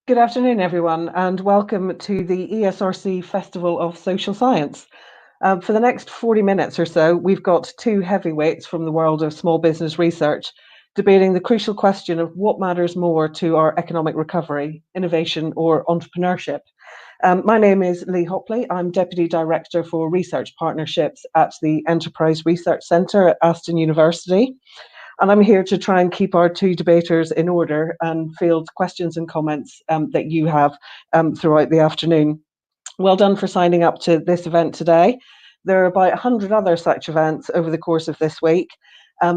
Good afternoon, everyone, and welcome to the ESRC Festival of Social Science. For the next 40 minutes or so, we've got two heavyweights from the world of small business research debating the crucial question of what matters more to our economic recovery, innovation or entrepreneurship. My name is Lee Hopley. I'm Deputy Director for Research Partnerships at the Enterprise Research Centre at Aston University. And I'm here to try and keep our two debaters in order and field questions and comments that you have throughout the afternoon. Well done for signing up to this event today. There are about 100 other such events over the course of this week.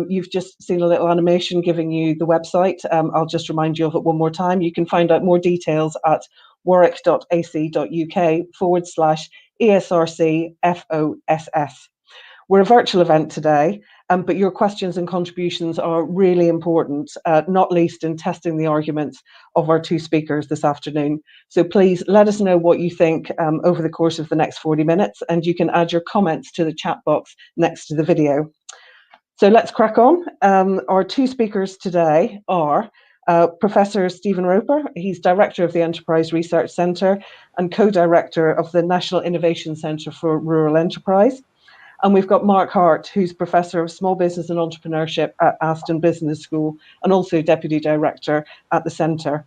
You've just seen a little animation giving you the website. I'll just remind you of it one more time. You can find out more details at warwick.ac.uk/ESRC FOSS. We're a virtual event today, but your questions and contributions are really important, not least in testing the arguments of our two speakers this afternoon. So please let us know what you think over the course of the next 40 minutes, and you can add your comments to the chat box next to the video. So let's crack on. Our two speakers today are Professor Stephen Roper. He's Director of the Enterprise Research Centre and Co-Director of the National Innovation Centre for Rural Enterprise. And we've got Mark Hart, who's Professor of Small Business and Entrepreneurship at Aston Business School and also Deputy Director at the Centre.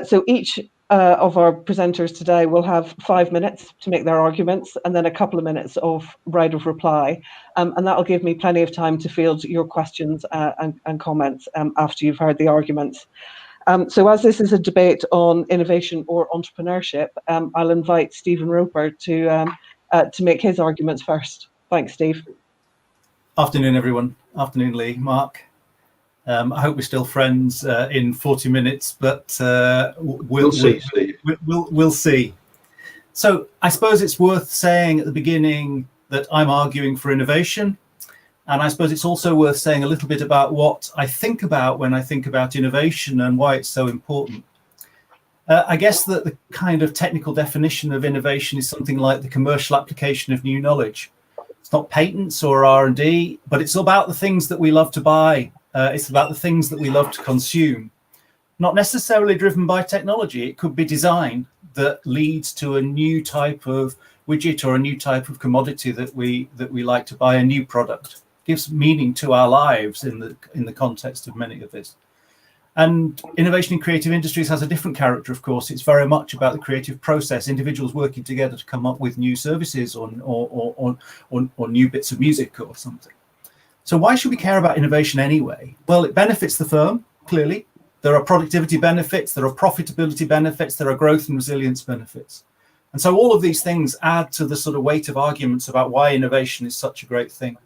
So each of our presenters today will have 5 minutes to make their arguments and then a couple of minutes of right of reply. And that'll give me plenty of time to field your questions and comments after you've heard the arguments. So as this is a debate on innovation or entrepreneurship, I'll invite Stephen Roper to make his arguments first. Thanks, Steve. Afternoon, everyone. Afternoon, Lee, Mark. I hope we're still friends in 40 minutes, but we'll see. We'll see. So I suppose it's worth saying at the beginning that I'm arguing for innovation. And I suppose it's also worth saying a little bit about what I think about when I think about innovation and why it's so important. I guess that the kind of technical definition of innovation is something like the commercial application of new knowledge. It's not patents or R&D, but it's about the things that we love to buy. It's about the things that we love to consume, not necessarily driven by technology. It could be design that leads to a new type of widget or a new type of commodity that we like to buy, a new product. Gives meaning to our lives in the context of many of this. And innovation in creative industries has a different character, of course. It's very much about the creative process, individuals working together to come up with new services or new bits of music or something. So why should we care about innovation anyway? Well, it benefits the firm, clearly. There are productivity benefits, there are profitability benefits, there are growth and resilience benefits. And so all of these things add to the sort of weight of arguments about why innovation is such a great thing.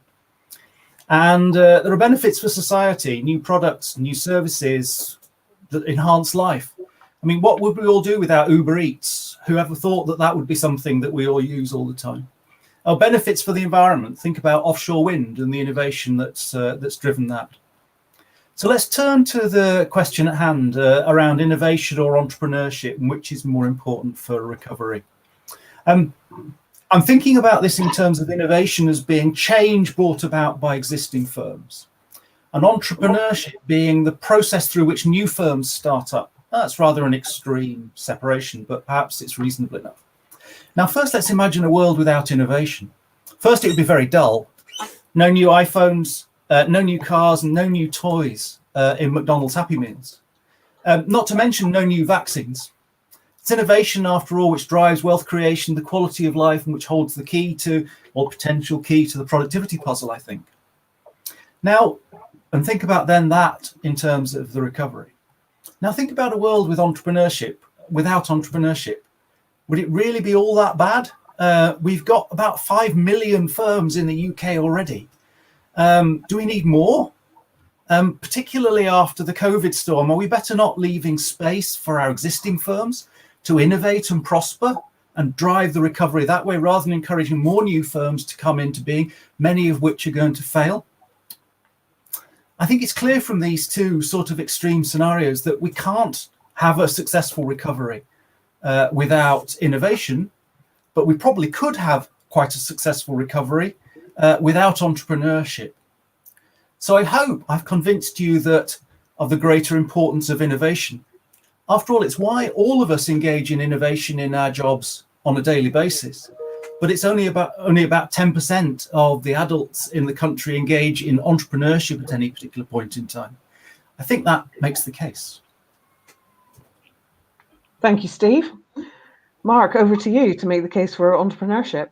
And there are benefits for society, new products, new services that enhance life. I mean, what would we all do without Uber Eats? Whoever thought that that would be something that we all use all the time? Oh, benefits for the environment. Think about offshore wind and the innovation that's driven that. So let's turn to the question at hand around innovation or entrepreneurship and which is more important for recovery. I'm thinking about this in terms of innovation as being change brought about by existing firms, and entrepreneurship being the process through which new firms start up. That's rather an extreme separation, but perhaps it's reasonable enough. Now, first, let's imagine a world without innovation. First, it would be very dull. No new iPhones, no new cars, and no new toys in McDonald's Happy Meals. Not to mention no new vaccines. It's innovation, after all, which drives wealth creation, the quality of life, and which holds the key to, or potential key to, the productivity puzzle, I think. Now, and think about then that in terms of the recovery. Now, think about a world with entrepreneurship, without entrepreneurship. Would it really be all that bad? We've got about 5 million firms in the UK already. Do we need more? Particularly after the COVID storm, are we better not leaving space for our existing firms to innovate and prosper and drive the recovery that way, rather than encouraging more new firms to come into being, many of which are going to fail? I think it's clear from these two sort of extreme scenarios that we can't have a successful recovery without innovation, but we probably could have quite a successful recovery without entrepreneurship. So I hope I've convinced you that of the greater importance of innovation. After all, it's why all of us engage in innovation in our jobs on a daily basis. But it's only about 10% of the adults in the country engage in entrepreneurship at any particular point in time. I think that makes the case. Thank you, Steve. Mark, over to you to make the case for entrepreneurship.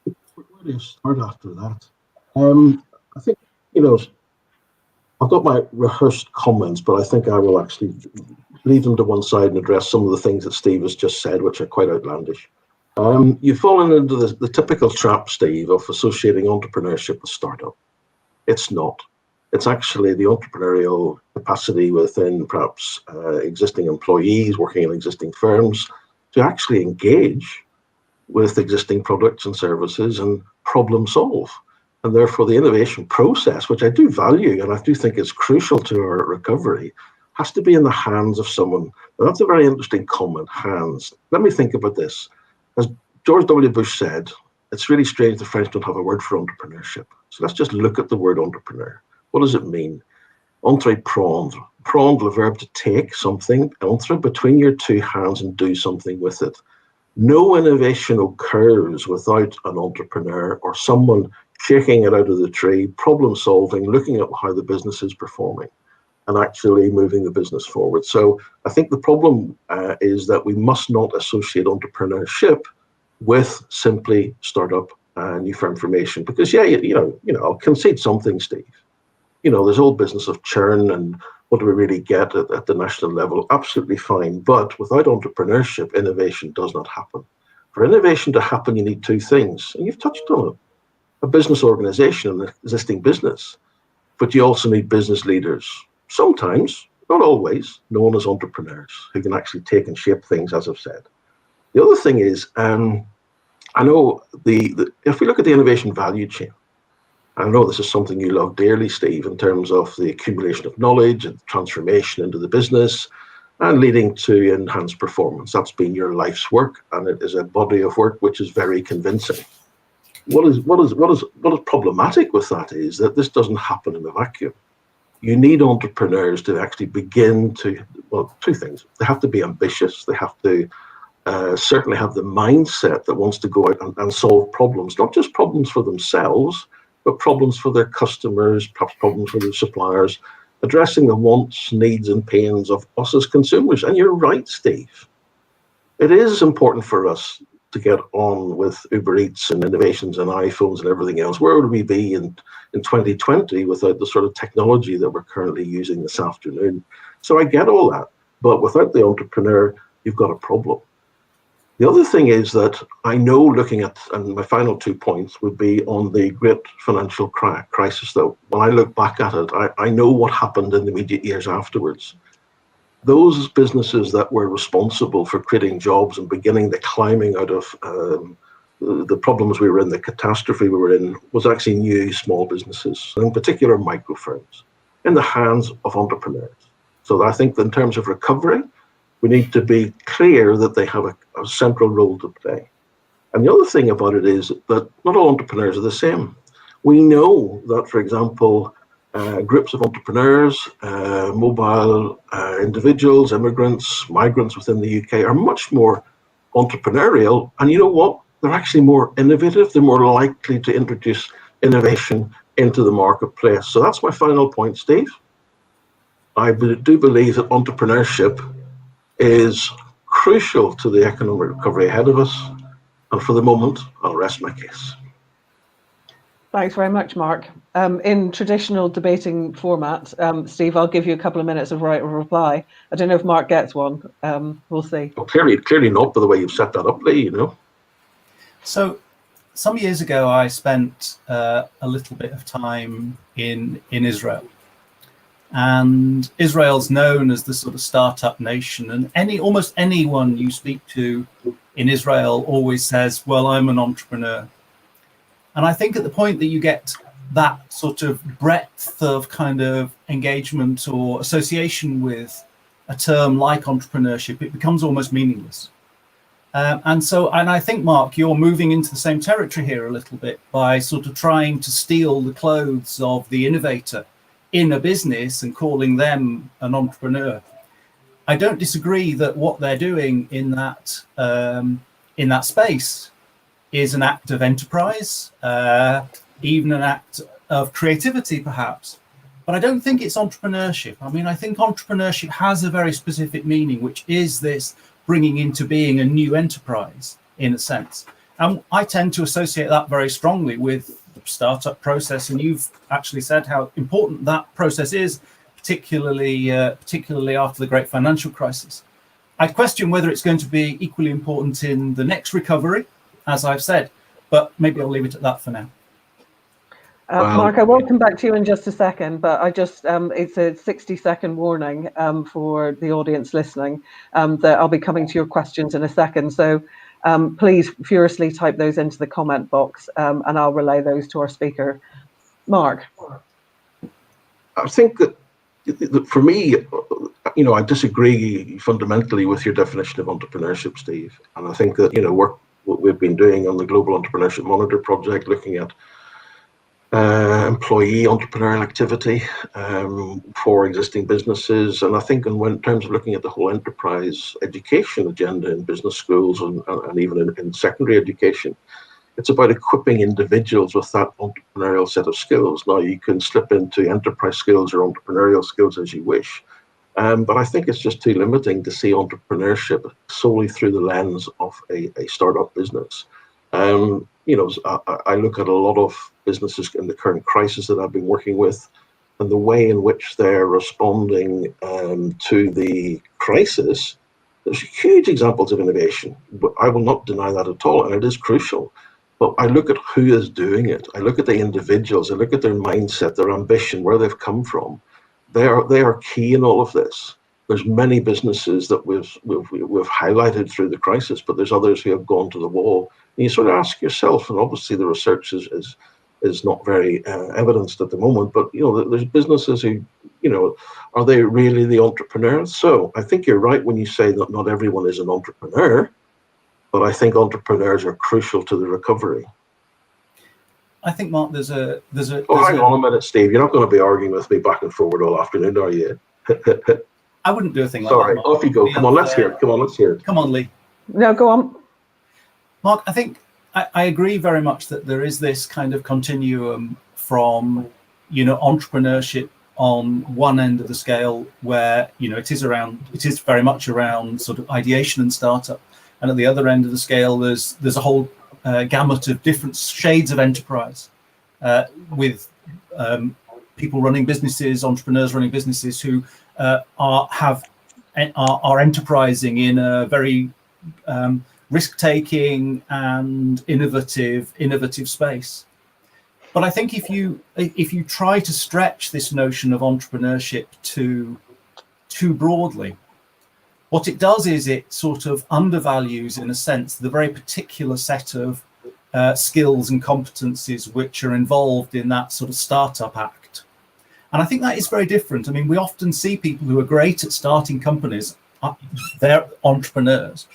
Where do you start after that? I think, I've got my rehearsed comments, but I think I will actually leave them to one side and address some of the things that Steve has just said, which are quite outlandish. You've fallen into the typical trap, Steve, of associating entrepreneurship with startup. It's not. It's actually the entrepreneurial capacity within perhaps existing employees working in existing firms to actually engage with existing products and services and problem solve. And therefore the innovation process, which I do value and I do think is crucial to our recovery, has to be in the hands of someone. Now, that's a very interesting comment, hands. Let me think about this. As George W. Bush said, it's really strange the French don't have a word for entrepreneurship. So let's just look at the word entrepreneur. What does it mean? Entreprendre. Prendre, the verb to take something, entre, between your two hands and do something with it. No innovation occurs without an entrepreneur or someone shaking it out of the tree, problem solving, looking at how the business is performing and actually moving the business forward. So I think the problem is that we must not associate entrepreneurship with simply startup new firm formation. Because I'll concede something, Steve. There's whole business of churn and what do we really get at the national level? Absolutely fine. But without entrepreneurship, innovation does not happen. For innovation to happen, you need two things. And you've touched on it. A business organization, an existing business. But you also need business leaders. Sometimes, not always, known as entrepreneurs who can actually take and shape things, as I've said. The other thing is, I know if we look at the innovation value chain, I know this is something you love dearly, Steve, in terms of the accumulation of knowledge and transformation into the business and leading to enhanced performance. That's been your life's work, and it is a body of work which is very convincing. What is problematic with that is that this doesn't happen in a vacuum. You need entrepreneurs to actually begin to, two things. They have to be ambitious. They have to certainly have the mindset that wants to go out and solve problems, not just problems for themselves, but problems for their customers, perhaps problems for their suppliers, addressing the wants, needs, and pains of us as consumers. And you're right, Steve. It is important for us to get on with Uber Eats and innovations and iPhones and everything else. Where would we be in 2020 without the sort of technology that we're currently using this afternoon? So I get all that, but without the entrepreneur, you've got a problem. The other thing is that I know looking at, and my final 2 points would be on the great financial crisis, though. When I look back at it, I know what happened in the immediate years afterwards. Those businesses that were responsible for creating jobs and beginning the climbing out of the problems we were in, the catastrophe we were in, was actually new small businesses, and in particular micro firms, in the hands of entrepreneurs. So I think that in terms of recovery, we need to be clear that they have a central role to play. And the other thing about it is that not all entrepreneurs are the same. We know that, for example, groups of entrepreneurs, mobile individuals, immigrants, migrants within the UK are much more entrepreneurial. And you know what? They're actually more innovative. They're more likely to introduce innovation into the marketplace. So that's my final point, Steve. I do believe that entrepreneurship is crucial to the economic recovery ahead of us. And for the moment, I'll rest my case. Thanks very much, Mark. In traditional debating format, Steve, I'll give you a couple of minutes of right of reply. I don't know if Mark gets one. We'll see. Well, clearly not, by the way you've set that up, Lee, So some years ago, I spent a little bit of time in Israel. And Israel's known as the sort of startup nation, and almost anyone you speak to in Israel always says, well, I'm an entrepreneur. And I think at the point that you get that sort of breadth of kind of engagement or association with a term like entrepreneurship, it becomes almost meaningless. And I think, Mark, you're moving into the same territory here a little bit by sort of trying to steal the clothes of the innovator in a business and calling them an entrepreneur. I don't disagree that what they're doing in that space is an act of enterprise, even an act of creativity, perhaps. But I don't think it's entrepreneurship. I mean, I think entrepreneurship has a very specific meaning, which is this bringing into being a new enterprise, in a sense. And I tend to associate that very strongly with the startup process. And you've actually said how important that process is, particularly after the great financial crisis. I'd question whether it's going to be equally important in the next recovery, as I've said, but maybe I'll leave it at that for now. Mark, I will come back to you in just a second, but I just, it's a 60-second warning for the audience listening that I'll be coming to your questions in a second. So please furiously type those into the comment box and I'll relay those to our speaker. Mark. I think that for me, I disagree fundamentally with your definition of entrepreneurship, Steve. And I think that, what we've been doing on the Global Entrepreneurship Monitor project, looking at employee entrepreneurial activity for existing businesses. And I think in terms of looking at the whole enterprise education agenda in business schools and even in secondary education, it's about equipping individuals with that entrepreneurial set of skills. Now, you can slip into enterprise skills or entrepreneurial skills as you wish. But I think it's just too limiting to see entrepreneurship solely through the lens of a startup business. I look at a lot of businesses in the current crisis that I've been working with, and the way in which they're responding to the crisis. There's huge examples of innovation, but I will not deny that at all, and it is crucial. But I look at who is doing it. I look at the individuals. I look at their mindset, their ambition, where they've come from. They are key in all of this. There's many businesses that we've highlighted through the crisis, but there's others who have gone to the wall. And you sort of ask yourself, and obviously the research is not very evidenced at the moment, but there's businesses who, are they really the entrepreneurs? So I think you're right when you say that not everyone is an entrepreneur, but I think entrepreneurs are crucial to the recovery. I think, Mark, there's a. Hang on a minute, Steve. You're not going to be arguing with me back and forward all afternoon, are you? I wouldn't do a thing like Sorry, that. Sorry, off you go. Come on, let's hear it. Come on, Lee. No, go on. Mark, I think I agree very much that there is this kind of continuum from, entrepreneurship on one end of the scale where, it is very much around sort of ideation and startup. And at the other end of the scale, there's a whole gamut of different shades of enterprise with people running businesses, entrepreneurs running businesses who are enterprising in a very risk-taking and innovative space. But I think if you try to stretch this notion of entrepreneurship too broadly, what it does is it sort of undervalues, in a sense, the very particular set of skills and competencies which are involved in that sort of startup act. And I think that is very different. I mean, we often see people who are great at starting companies, they're entrepreneurs,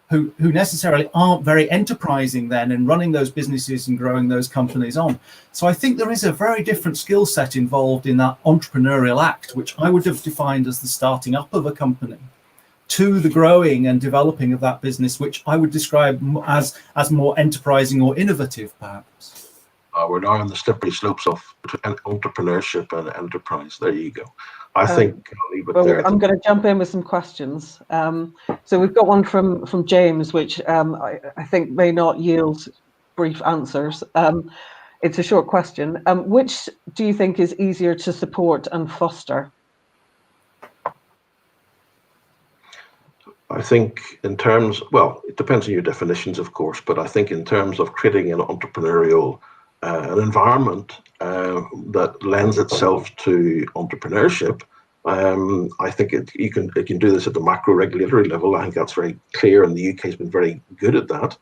who necessarily aren't very enterprising then in running those businesses and growing those companies on. So I think there is a very different skill set involved in that entrepreneurial act, which I would have defined as the starting up of a company, to the growing and developing of that business, which I would describe as more enterprising or innovative, perhaps. We're now on the slippery slopes of entrepreneurship and enterprise. There you go. I think I'll leave it there. I'm going to jump in with some questions. So we've got one from James, which I think may not yield brief answers. It's a short question. Which do you think is easier to support and foster? I think in terms, well, it depends on your definitions, of course, but I think in terms of creating an entrepreneurial an environment that lends itself to entrepreneurship, I think it can do this at the macro regulatory level. I think that's very clear, and the UK has been very good at that.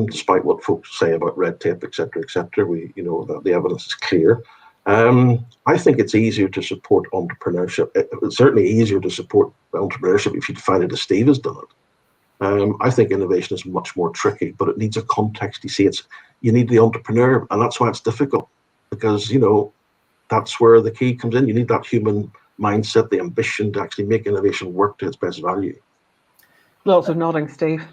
Despite what folks say about red tape, etc., we the evidence is clear. I think it's easier to support entrepreneurship. It's certainly easier to support entrepreneurship if you define it as Steve has done it. I think innovation is much more tricky, but it needs a context. You see, you need the entrepreneur, and that's why it's difficult, because that's where the key comes in. You need that human mindset, the ambition to actually make innovation work to its best value. Lots of nodding, Steve.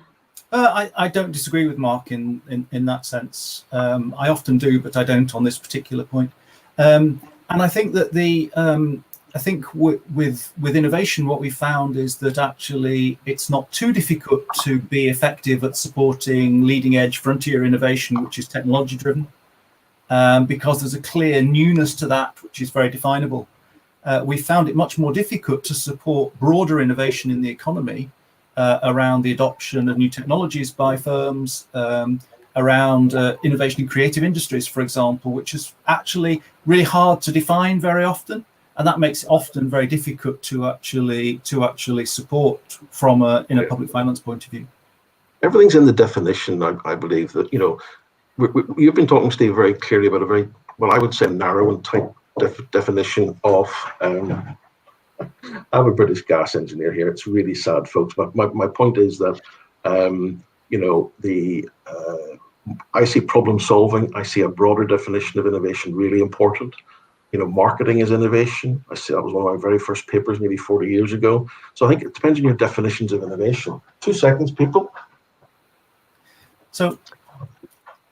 I don't disagree with Mark in that sense. I often do, but I don't on this particular point. And I think that with innovation, what we found is that actually it's not too difficult to be effective at supporting leading edge frontier innovation, which is technology driven, because there's a clear newness to that, which is very definable. We found it much more difficult to support broader innovation in the economy around the adoption of new technologies by firms, around innovation in creative industries, for example, which is actually really hard to define very often. And that makes it often very difficult to actually support from in a public finance point of view. Everything's in the definition. I believe that, you know, you've been talking, Steve, very clearly about a very, well, I would say narrow and tight definition of. I'm a British gas engineer here. It's really sad, folks. But my point is that, you know, I see problem solving. I see a broader definition of innovation really important. You know, marketing is innovation. I see that was one of my very first papers maybe 40 years ago. So I think it depends on your definitions of innovation. 2 seconds, people. So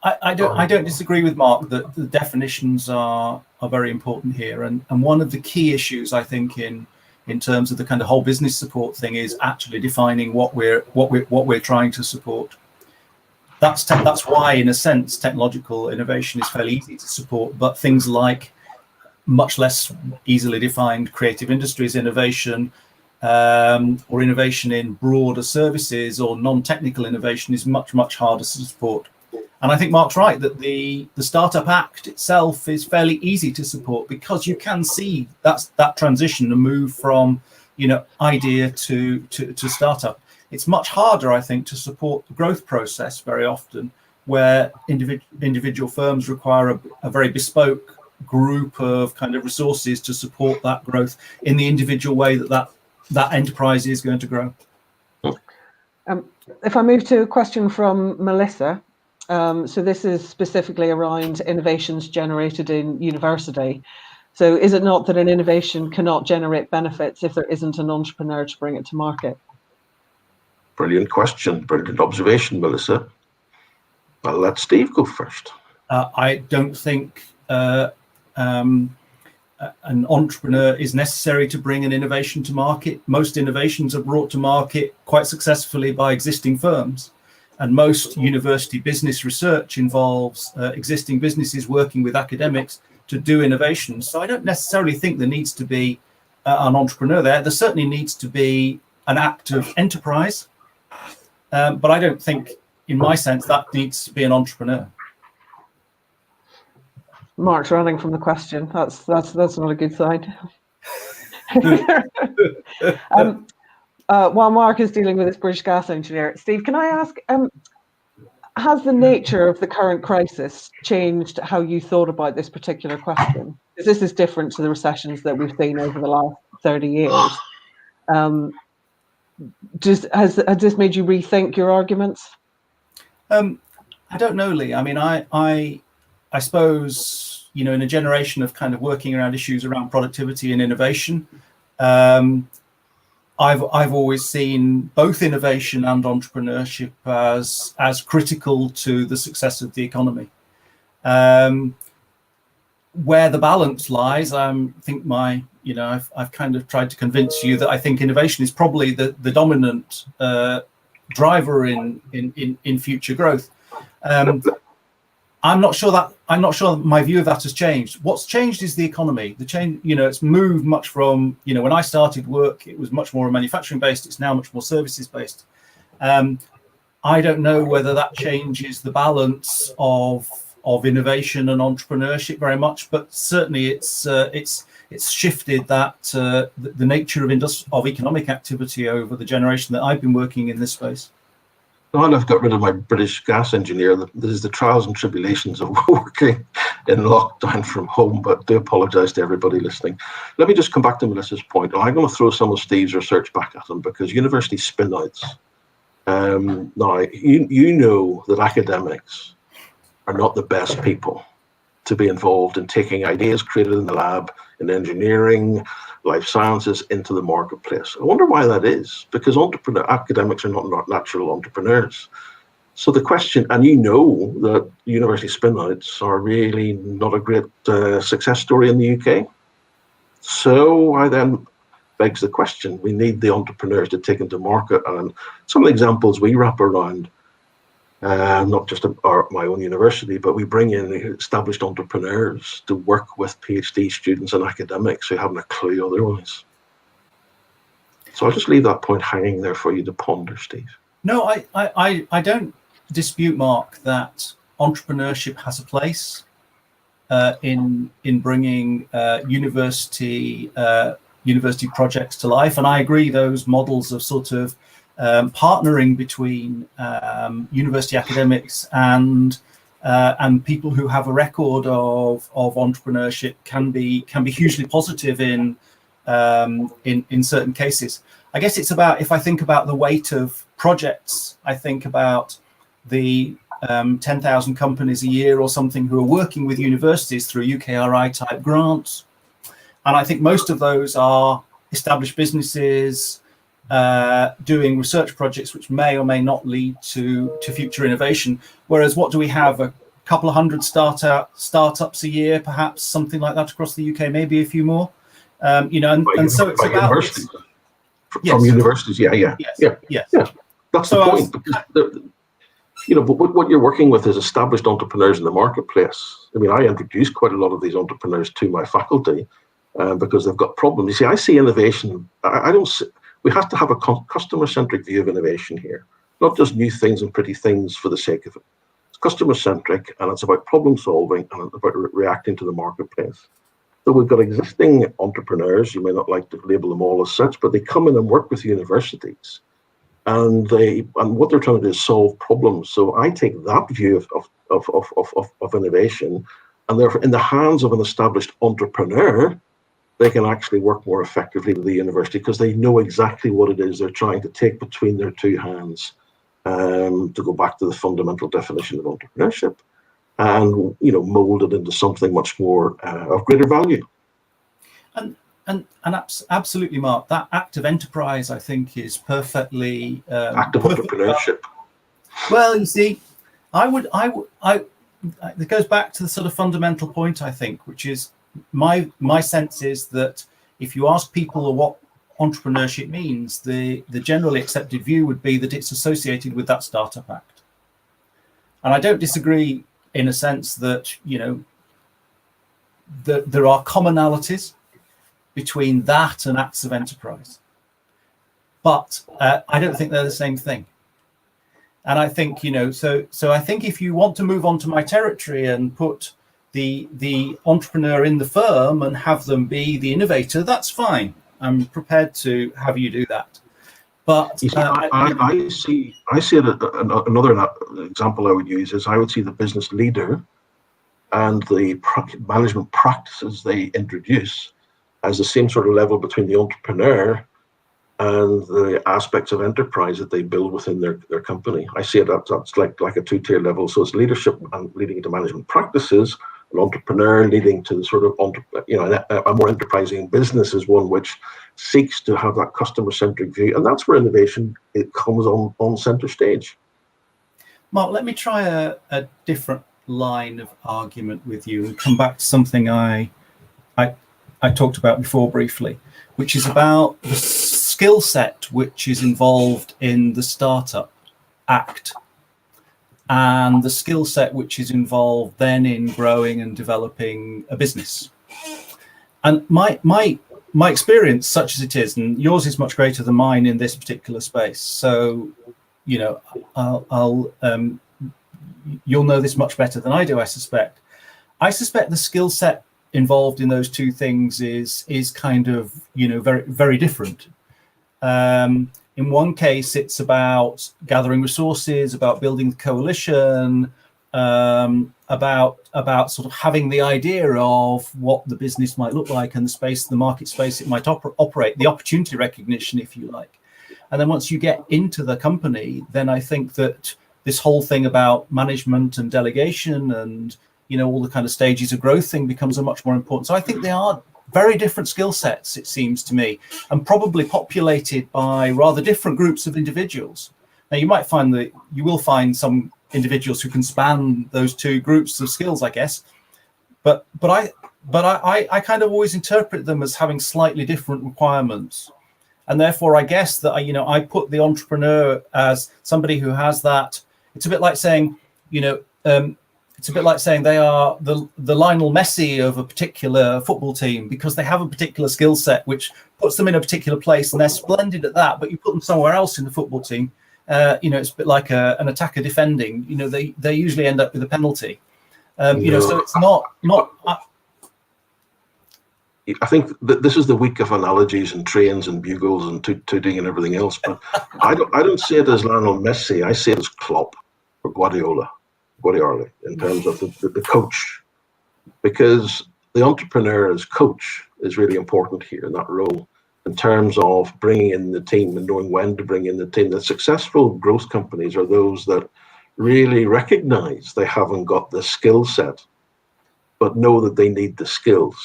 I don't disagree with Mark that the definitions are very important here. And one of the key issues, I think, in terms of the kind of whole business support thing is actually defining what we're trying to support. That's why, in a sense, technological innovation is fairly easy to support, but things like much less easily defined creative industries innovation, or innovation in broader services or non-technical innovation is much harder to support. And I think Mark's right that the Startup Act itself is fairly easy to support because you can see that transition and move from, you know, idea to startup. It's much harder, I think, to support the growth process very often, where individual firms require a very bespoke group of kind of resources to support that growth in the individual way that enterprise is going to grow. If I move to a question from Melissa. So this is specifically around innovations generated in university. So is it not that an innovation cannot generate benefits if there isn't an entrepreneur to bring it to market? Brilliant question, brilliant observation, Melissa. I'll let Steve go first. I don't think an entrepreneur is necessary to bring an innovation to market. Most innovations are brought to market quite successfully by existing firms. And most university business research involves existing businesses working with academics to do innovation. So I don't necessarily think there needs to be an entrepreneur there. There certainly needs to be an act of enterprise. But I don't think, in my sense, that needs to be an entrepreneur. Mark's running from the question. That's not a good sign. While Mark is dealing with this British gas engineer, Steve, can I ask, has the nature of the current crisis changed how you thought about this particular question? Because this is different to the recessions that we've seen over the last 30 years. Has this made you rethink your arguments? I don't know, Lee. I mean, I suppose, you know, in a generation of kind of working around issues around productivity and innovation, I've always seen both innovation and entrepreneurship as critical to the success of the economy. Where the balance lies, I think I've kind of tried to convince you that I think innovation is probably the dominant driver in future growth. I'm not sure my view of that has changed. What's changed is the economy. The change, you know, it's moved much from, you know, when I started work, it was much more manufacturing based. It's now much more services based. I don't know whether that changes the balance of innovation and entrepreneurship very much, but certainly it's shifted that the nature of economic activity over the generation that I've been working in this space. Now I've got rid of my British gas engineer. This is the trials and tribulations of working in lockdown from home, but I do apologise to everybody listening. Let me just come back to Melissa's point. I'm going to throw some of Steve's research back at him because university spinouts. Now, you know that academics are not the best people to be involved in taking ideas created in the lab, in engineering, life sciences into the marketplace. I wonder why that is, because academics are not natural entrepreneurs. So the question, and you know that university spinouts are really not a great success story in the UK. So I then begs the question, we need the entrepreneurs to take into market. And some of the examples we wrap around, not just my own university, but we bring in established entrepreneurs to work with PhD students and academics who haven't a clue otherwise. So I'll just leave that point hanging there for you to ponder, Steve. No, I don't dispute, Mark, that entrepreneurship has a place in bringing university projects to life, and I agree those models of sort of partnering between university academics and people who have a record of entrepreneurship can be hugely positive in certain cases. I guess it's about, if I think about the weight of projects, I think about the 10,000 companies a year or something who are working with universities through UKRI type grants. And I think most of those are established businesses doing research projects which may or may not lead to future innovation. Whereas what do we have? A couple of hundred startups a year, perhaps, something like that across the UK, maybe a few more. And so it's about universities. From universities, yeah. That's so the point. But what you're working with is established entrepreneurs in the marketplace. I mean, I introduce quite a lot of these entrepreneurs to my faculty because they've got problems. You see, I see innovation. We have to have a customer-centric view of innovation here, not just new things and pretty things for the sake of it. It's customer-centric, and it's about problem solving, and it's about reacting to the marketplace. So we've got existing entrepreneurs. You may not like to label them all as such, but they come in and work with universities. And what they're trying to do is solve problems. So I take that view of innovation, and therefore, in the hands of an established entrepreneur, they can actually work more effectively with the university because they know exactly what it is they're trying to take between their two hands. To go back to the fundamental definition of entrepreneurship, and mold it into something much more of greater value. And absolutely, Mark, that active enterprise, I think, is perfectly active entrepreneurship. Well, you see, it goes back to the sort of fundamental point, I think, which is my sense is that if you ask people what entrepreneurship means, the generally accepted view would be that it's associated with that Startup Act. And I don't disagree in a sense that, that there are commonalities between that and acts of enterprise. But I don't think they're the same thing. And I think, so I think if you want to move on to my territory and put the entrepreneur in the firm and have them be the innovator, that's fine. I'm prepared to have you do that. But you see, I see it. Another example I would use is I would see the business leader and the management practices they introduce as the same sort of level between the entrepreneur and the aspects of enterprise that they build within their company. I see it that's like a two-tier level. So it's leadership and leading into management practices. An entrepreneur leading to the sort of a more enterprising business is one which seeks to have that customer-centric view, and that's where innovation comes on center stage. Mark, let me try a different line of argument with you and come back to something I talked about before briefly, which is about the skill set which is involved in the Startup Act and the skill set which is involved then in growing and developing a business. And my experience, such as it is, and yours is much greater than mine in this particular space. So, you'll know this much better than I do, I suspect. I suspect the skill set involved in those two things is kind of, very, very different. In one case, it's about gathering resources, about building the coalition, about sort of having the idea of what the business might look like and the space, the market space it might operate, the opportunity recognition, if you like. And then once you get into the company, then I think that this whole thing about management and delegation and, all the kind of stages of growth thing becomes a much more important. So I think they are very different skill sets, it seems to me, and probably populated by rather different groups of individuals. Now, you might find that you will find some individuals who can span those two groups of skills, I guess, but I kind of always interpret them as having slightly different requirements. And therefore, I guess that, I put the entrepreneur as somebody who has that. It's a bit like saying, it's a bit like saying they are the Lionel Messi of a particular football team, because they have a particular skill set which puts them in a particular place, and they're splendid at that. But you put them somewhere else in the football team, it's a bit like an attacker defending. They usually end up with a penalty. So it's not. I think that this is the week of analogies and trains and bugles and tooting and everything else. But I don't see it as Lionel Messi. I see it as Klopp or Guardiola in terms of the coach, because the entrepreneur as coach is really important here in that role, in terms of bringing in the team and knowing when to bring in the team. The successful growth companies are those that really recognize they haven't got the skill set, but know that they need the skills.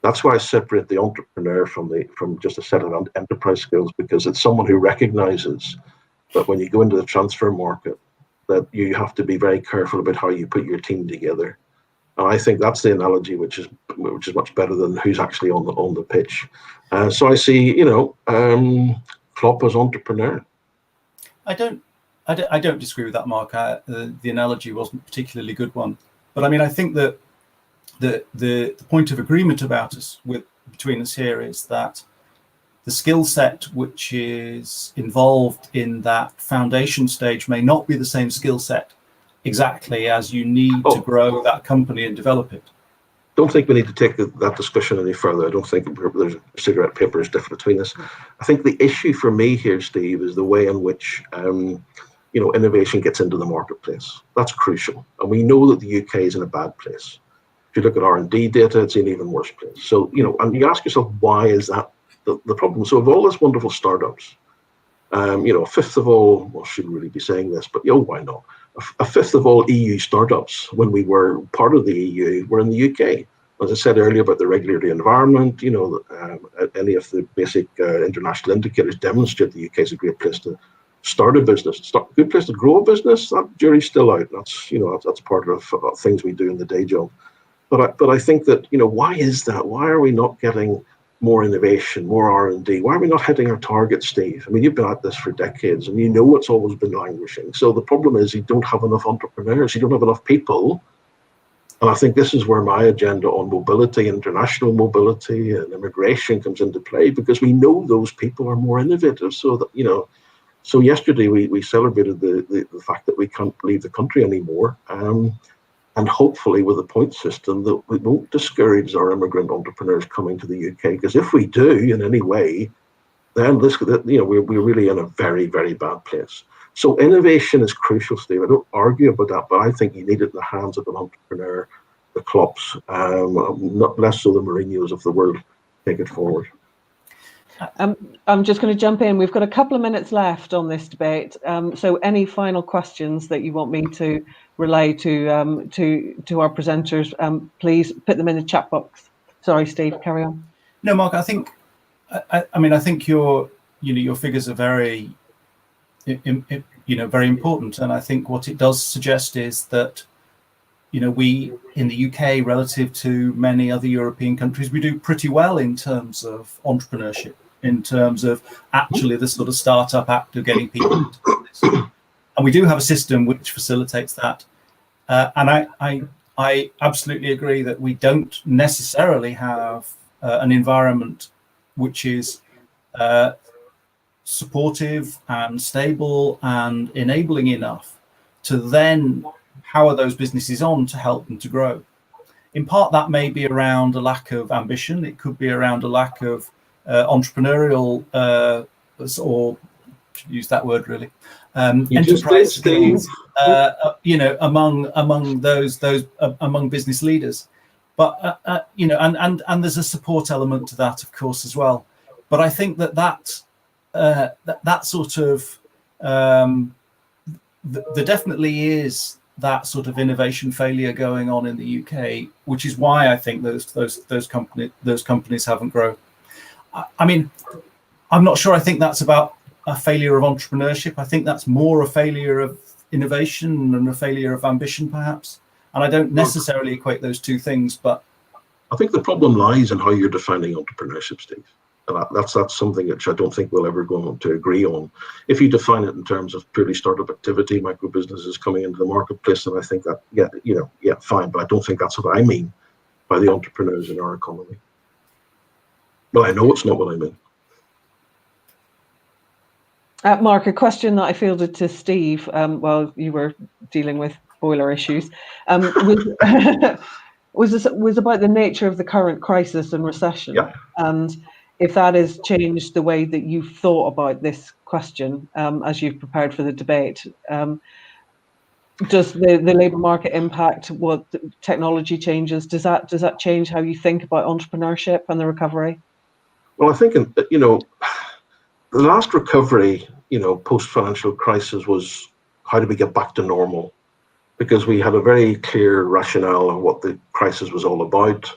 That's why I separate the entrepreneur from just a set of enterprise skills, because it's someone who recognizes that when you go into the transfer market, that you have to be very careful about how you put your team together. And I think that's the analogy which is much better than who's actually on the pitch. So I see, Klopp as entrepreneur. I don't disagree with that, Mark. The analogy wasn't a particularly good one, but I think that the point of agreement between us here is that the skill set which is involved in that foundation stage may not be the same skill set exactly as you need to grow that company and develop it. Don't think we need to take that discussion any further. I don't think there's a cigarette paper is different between us. I think the issue for me here, Steve, is the way in which innovation gets into the marketplace. That's crucial, and we know that the UK is in a bad place. If you look at R&D data, it's in an even worse place. So and you ask yourself, why is that the problem? So of all these wonderful startups, a fifth of all, well, I shouldn't really be saying this, but why not? A fifth of all EU startups, when we were part of the EU, were in the UK. As I said earlier about the regulatory environment, any of the basic international indicators demonstrate the UK is a great place to start a business, a good place to grow a business. That jury's still out. That's part of things we do in the day job. But I think that, why is that? Why are we not getting more innovation, more R&D? Why are we not hitting our targets, Steve? You've been at this for decades, and it's always been languishing. So the problem is you don't have enough entrepreneurs, you don't have enough people. And I think this is where my agenda on mobility, international mobility and immigration comes into play, because we know those people are more innovative. So that, so yesterday we celebrated the fact that we can't leave the country anymore. And hopefully with a point system that we won't discourage our immigrant entrepreneurs coming to the UK, because if we do in any way, then we're really in a very, very bad place. So innovation is crucial, Steve. I don't argue about that, but I think you need it in the hands of an entrepreneur, the Klopps, not less so the Mourinhos of the world, take it forward. I'm just going to jump in. We've got a couple of minutes left on this debate. So any final questions that you want me to relay to our presenters, please put them in the chat box. Sorry, Steve, carry on. No, Mark, I think your figures are very, very important. And I think what it does suggest is that, we in the UK, relative to many other European countries, we do pretty well in terms of entrepreneurship, in terms of actually the sort of startup act of getting people into business. And we do have a system which facilitates that. And I absolutely agree that we don't necessarily have an environment which is supportive and stable and enabling enough to then power those businesses on to help them to grow. In part, that may be around a lack of ambition. It could be around a lack of entrepreneurial, or use that word really, enterprise skills, among those among business leaders. But and there's a support element to that, of course, as well. But I think that sort of there definitely is that sort of innovation failure going on in the UK, which is why I think those companies haven't grown. I mean, I'm not sure I think that's about a failure of entrepreneurship. I think that's more a failure of innovation and a failure of ambition, perhaps. And I don't necessarily equate those two things, but I think the problem lies in how you're defining entrepreneurship, Steve. And that's something which I don't think we'll ever go on to agree on. If you define it in terms of purely startup activity, micro businesses coming into the marketplace, then I think that, yeah, fine. But I don't think that's what I mean by the entrepreneurs in our economy. Well, I know it's not what I mean. Mark, a question that I fielded to Steve while you were dealing with boiler issues was about the nature of the current crisis and recession, and if that has changed the way that you've thought about this question as you've prepared for the debate. Does the labour market impact what technology changes? Does that change how you think about entrepreneurship and the recovery? Well, I think the last recovery, post-financial crisis was how do we get back to normal? Because we had a very clear rationale of what the crisis was all about.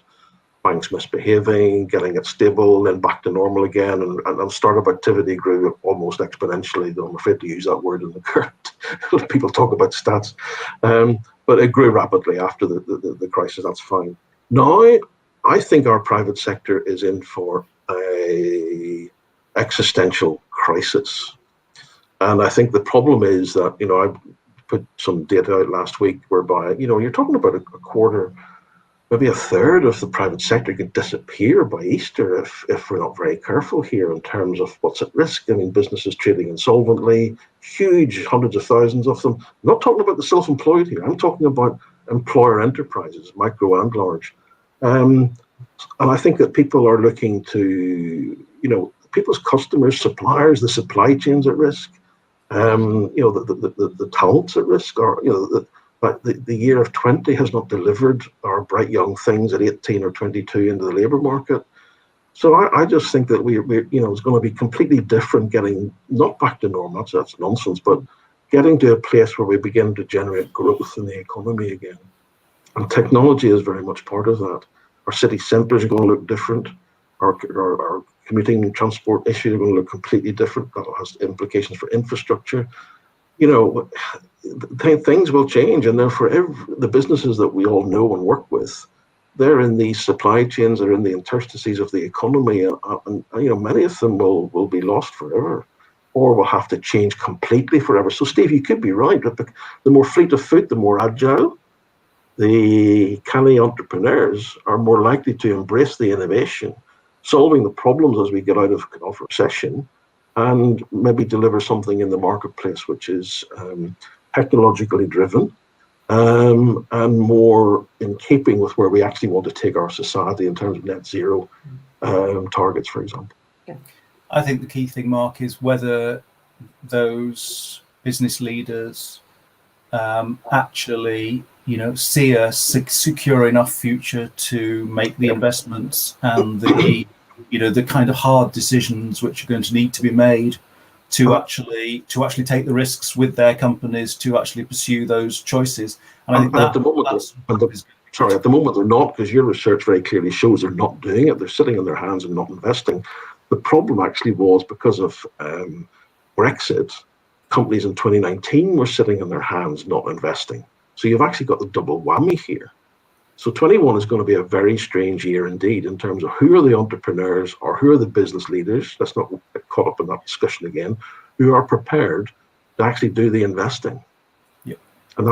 Banks misbehaving, getting it stable, then back to normal again, and startup activity grew almost exponentially, though I'm afraid to use that word in the current, people talk about stats. But it grew rapidly after the crisis, that's fine. Now, I think our private sector is in for a existential crisis. And I think the problem is that, I put some data out last week whereby, you're talking about a quarter, maybe a third of the private sector could disappear by Easter if we're not very careful here in terms of what's at risk. I mean, businesses trading insolvently, huge, hundreds of thousands of them. I'm not talking about the self-employed here. I'm talking about employer enterprises, micro and large. And I think that people are looking to, people's customers, suppliers, the supply chains at risk. The talents at risk, or the year of 20 has not delivered our bright young things at 18 or 22 into the labour market. So I just think that we're it's going to be completely different, getting not back to normal, that's nonsense, but getting to a place where we begin to generate growth in the economy again. And technology is very much part of that. Our city centres are going to look different. Our commuting and transport issues are going to look completely different. That has implications for infrastructure. Things will change, and therefore the businesses that we all know and work with, they're in these supply chains, they're in the interstices of the economy, and many of them will be lost forever, or will have to change completely forever. So Steve, you could be right, but the more fleet of foot, the more agile, the canny entrepreneurs are more likely to embrace the innovation, solving the problems as we get out of recession, and maybe deliver something in the marketplace which is technologically driven and more in keeping with where we actually want to take our society in terms of net zero targets, for example. I think the key thing, Mark, is whether those business leaders actually see a secure enough future to make the investments and the kind of hard decisions which are going to need to be made to actually take the risks with their companies to actually pursue those choices. And I think at the moment they're not, because your research very clearly shows they're not doing it. They're sitting on their hands and not investing. The problem actually was because of Brexit, companies in 2019 were sitting on their hands not investing. So you've actually got the double whammy here. So 21 is going to be a very strange year indeed in terms of who are the entrepreneurs or who are the business leaders, let's not get caught up in that discussion again, who are prepared to actually do the investing. Yep. And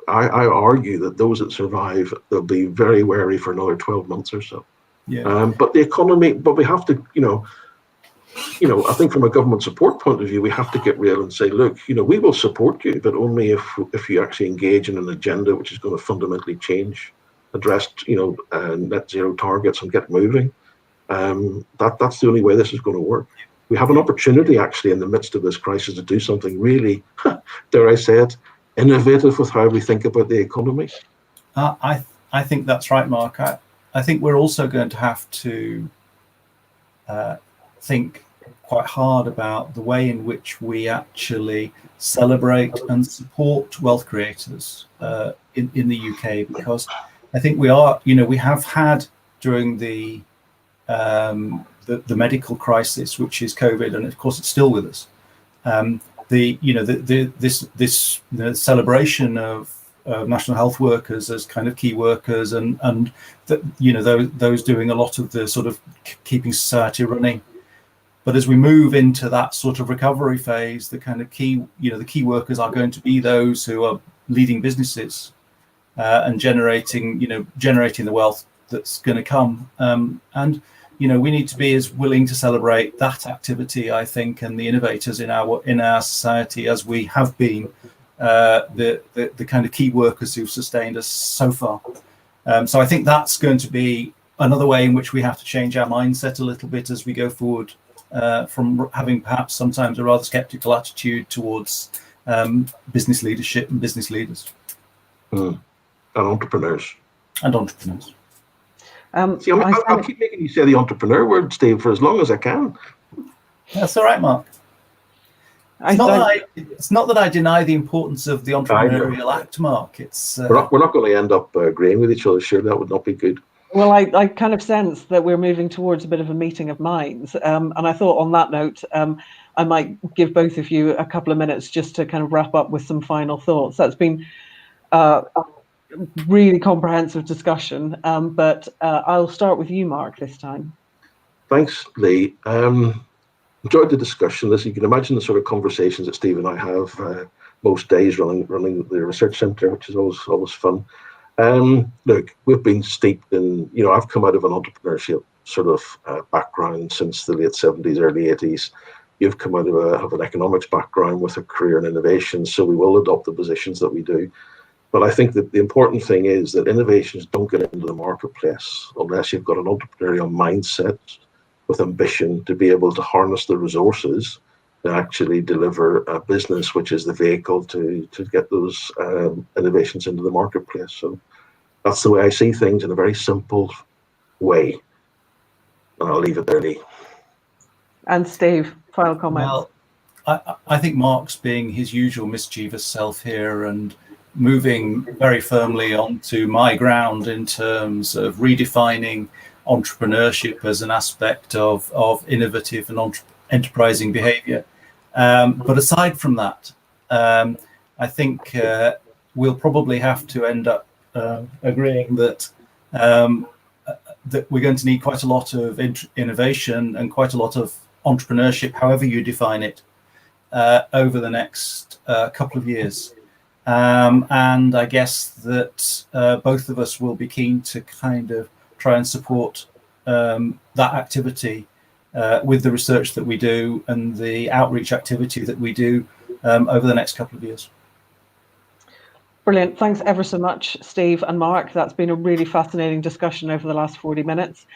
I argue that those that survive, they'll be very wary for another 12 months or so. Yeah. But the economy, we have to, I think from a government support point of view, we have to get real and say, look, we will support you, but only if you actually engage in an agenda which is going to fundamentally change, address, net zero targets and get moving. That's the only way this is going to work. We have an opportunity actually in the midst of this crisis to do something really, dare I say it, innovative with how we think about the economy. I think that's right, Mark. I think we're also going to have to think quite hard about the way in which we actually celebrate and support wealth creators in the UK, because I think we have had during the medical crisis, which is COVID, and of course it's still with us. This celebration of national health workers as kind of key workers, and those doing a lot of the sort of keeping society running. But as we move into that sort of recovery phase, the kind of key workers are going to be those who are leading businesses and generating the wealth that's going to come. And we need to be as willing to celebrate that activity, I think, and the innovators in our society as we have been the kind of key workers who've sustained us so far. So I think that's going to be another way in which we have to change our mindset a little bit as we go forward, from having perhaps sometimes a rather skeptical attitude towards business leadership and business leaders. And entrepreneurs. See, I'll keep making you say the entrepreneur word, Steve, for as long as I can. That's all right, Mark. It's not that I deny the importance of the entrepreneurial act, Mark. It's we're not going to end up agreeing with each other. Sure, that would not be good. Well, I kind of sense that we're moving towards a bit of a meeting of minds, and I thought on that note, I might give both of you a couple of minutes just to kind of wrap up with some final thoughts. That's been a really comprehensive discussion, but I'll start with you, Mark, this time. Thanks, Lee. Enjoyed the discussion. As you can imagine, the sort of conversations that Steve and I have most days running the research centre, which is always fun. Look, we've been steeped in, I've come out of an entrepreneurship sort of background since the late 70s, early 80s. You've come out of an economics background with a career in innovation, so we will adopt the positions that we do. But I think that the important thing is that innovations don't get into the marketplace unless you've got an entrepreneurial mindset with ambition to be able to harness the resources to actually deliver a business which is the vehicle to get those innovations into the marketplace. So that's the way I see things, in a very simple way. And I'll leave it there, Lee. And Steve, final comments. Well, I think Mark's being his usual mischievous self here and moving very firmly onto my ground in terms of redefining entrepreneurship as an aspect of innovative and enterprising behavior. But aside from that, I think we'll probably have to end up agreeing that we're going to need quite a lot of innovation and quite a lot of entrepreneurship, however you define it, over the next couple of years. And I guess that both of us will be keen to kind of try and support that activity with the research that we do and the outreach activity that we do over the next couple of years. Brilliant. Thanks ever so much, Steve and Mark. That's been a really fascinating discussion over the last 40 minutes.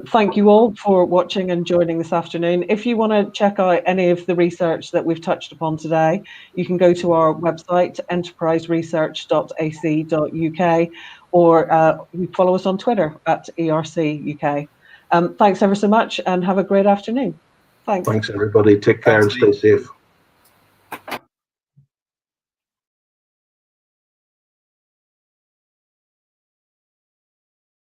Thank you all for watching and joining this afternoon. If you want to check out any of the research that we've touched upon today, you can go to our website, enterpriseresearch.ac.uk, or you follow us on Twitter at ERC UK. Thanks ever so much and have a great afternoon. Thanks. Thanks, everybody. Take care and stay safe.